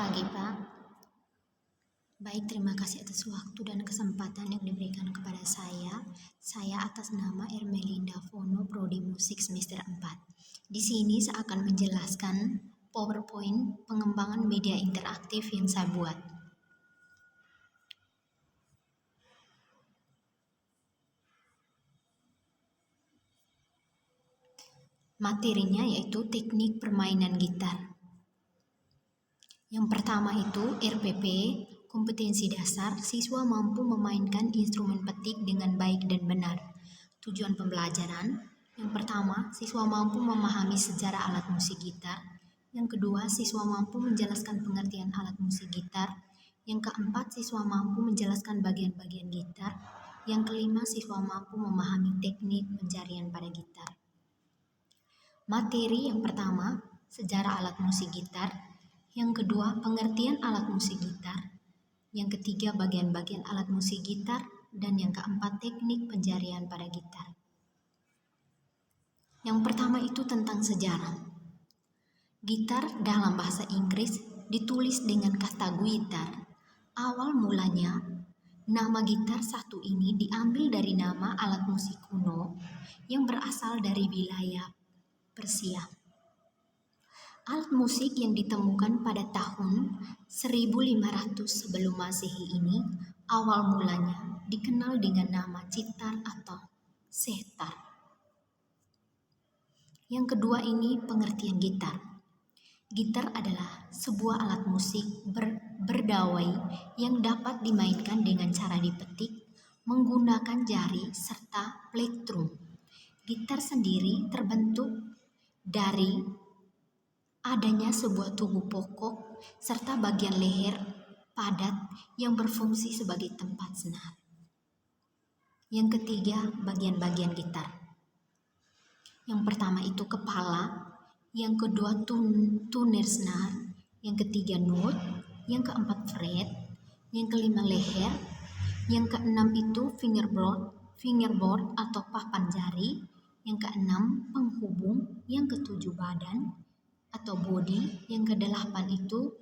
pagi, Pak. Baik, terima kasih atas waktu dan kesempatan yang diberikan kepada saya. Saya atas nama Ermelinda Fono, Prodi Musik semester 4. Di sini saya akan menjelaskan PowerPoint pengembangan media interaktif yang saya buat. Materinya yaitu teknik permainan gitar. Yang pertama itu RPP, kompetensi dasar, siswa mampu memainkan instrumen petik dengan baik dan benar. Tujuan pembelajaran, yang pertama, siswa mampu memahami sejarah alat musik gitar. Yang kedua, siswa mampu menjelaskan pengertian alat musik gitar. Yang keempat, siswa mampu menjelaskan bagian-bagian gitar. Yang kelima, siswa mampu memahami teknik pencarian pada gitar. Materi yang pertama, sejarah alat musik gitar. Yang kedua, pengertian alat musik gitar. Yang ketiga, bagian-bagian alat musik gitar. Dan yang keempat, teknik pencarian pada gitar. Yang pertama itu tentang sejarah. Gitar dalam bahasa Inggris ditulis dengan kata guitar. Awal mulanya, nama gitar satu ini diambil dari nama alat musik kuno yang berasal dari wilayah Persia. Alat musik yang ditemukan pada tahun 1500 sebelum Masehi ini awal mulanya dikenal dengan nama citar atau setar. Yang kedua ini pengertian gitar. Gitar adalah sebuah alat musik berdawai yang dapat dimainkan dengan cara dipetik menggunakan jari serta plektrum. Gitar sendiri terbentuk dari adanya sebuah tubuh pokok serta bagian leher padat yang berfungsi sebagai tempat senar. Yang ketiga, bagian-bagian gitar. Yang pertama itu kepala, yang kedua tuner senar, yang ketiga note, yang keempat fret, yang kelima leher, yang keenam itu fingerboard atau papan jari, yang keenam penghubung, yang ketujuh badan atau body, yang kedelapan itu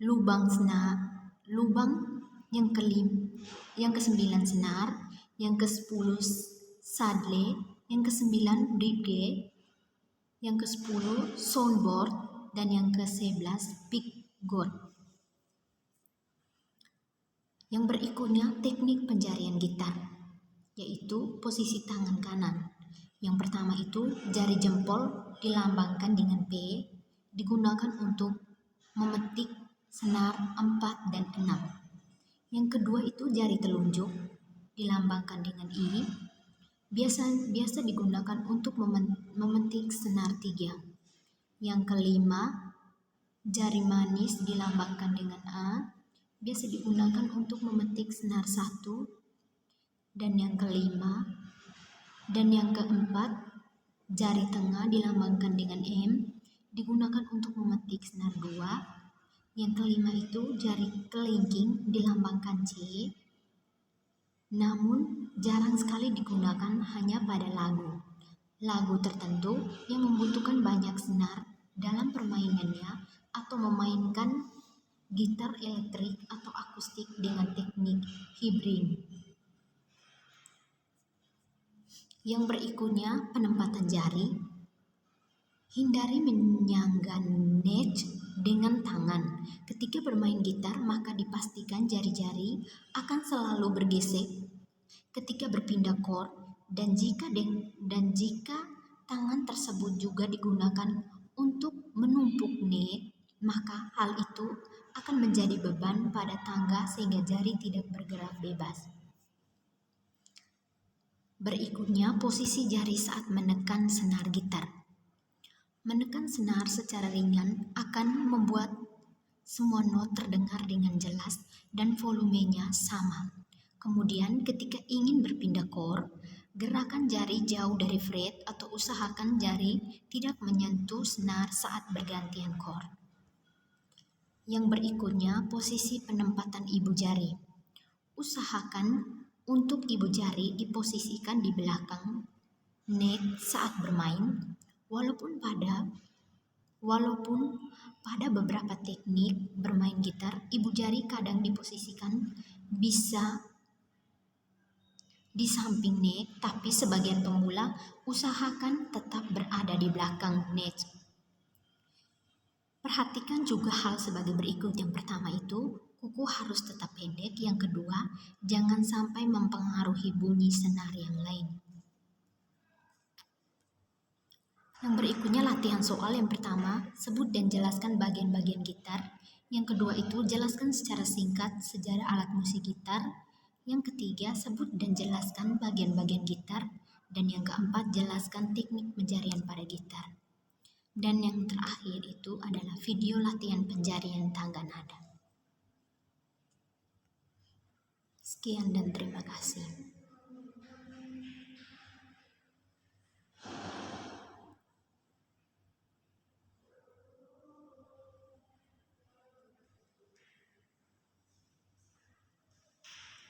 lubang senar, yang kesembilan senar, yang ke-10 saddle, yang ke-9 bridge, yang ke-10 soundboard, dan yang ke-11 pickguard. Yang berikutnya teknik pencarian gitar, yaitu posisi tangan kanan. Yang pertama itu jari jempol dilambangkan dengan P, digunakan untuk memetik senar 4 dan 6. Yang kedua itu jari telunjuk dilambangkan dengan I, biasa digunakan untuk memetik senar 3. Yang kelima, jari manis dilambangkan dengan A, biasa digunakan untuk memetik senar 1. Dan yang kelima, dan yang keempat, jari tengah dilambangkan dengan M, digunakan untuk memetik senar 2. Yang kelima itu jari kelingking dilambangkan C, namun jarang sekali digunakan hanya pada lagu tertentu yang membutuhkan banyak senar dalam permainannya atau memainkan gitar elektrik atau akustik dengan teknik hybrid. Yang berikutnya penempatan jari. Hindari menyangga neck dengan tangan. Ketika bermain gitar, maka dipastikan jari-jari akan selalu bergesek ketika berpindah chord, dan jika tangan tersebut juga digunakan untuk menumpuk neck, maka hal itu akan menjadi beban pada tangga sehingga jari tidak bergerak bebas. Berikutnya posisi jari saat menekan senar gitar. Menekan senar secara ringan akan membuat semua not terdengar dengan jelas dan volumenya sama. Kemudian ketika ingin berpindah chord, gerakan jari jauh dari fret atau usahakan jari tidak menyentuh senar saat bergantian chord. Yang berikutnya posisi penempatan ibu jari. Usahakan untuk ibu jari diposisikan di belakang neck saat bermain. Walaupun Walaupun pada beberapa teknik bermain gitar, ibu jari kadang diposisikan bisa di samping neck, tapi sebagian pemula usahakan tetap berada di belakang neck. Perhatikan juga hal sebagai berikut. Yang pertama itu, kuku harus tetap pendek. Yang kedua, jangan sampai mempengaruhi bunyi senar yang lain. Yang berikutnya latihan soal. Yang pertama, sebut dan jelaskan bagian-bagian gitar. Yang kedua itu, jelaskan secara singkat sejarah alat musik gitar. Yang ketiga, sebut dan jelaskan bagian-bagian gitar. Dan yang keempat, jelaskan teknik penjarian pada gitar. Dan yang terakhir itu adalah video latihan penjarian tangga nada. Sekian dan terima kasih.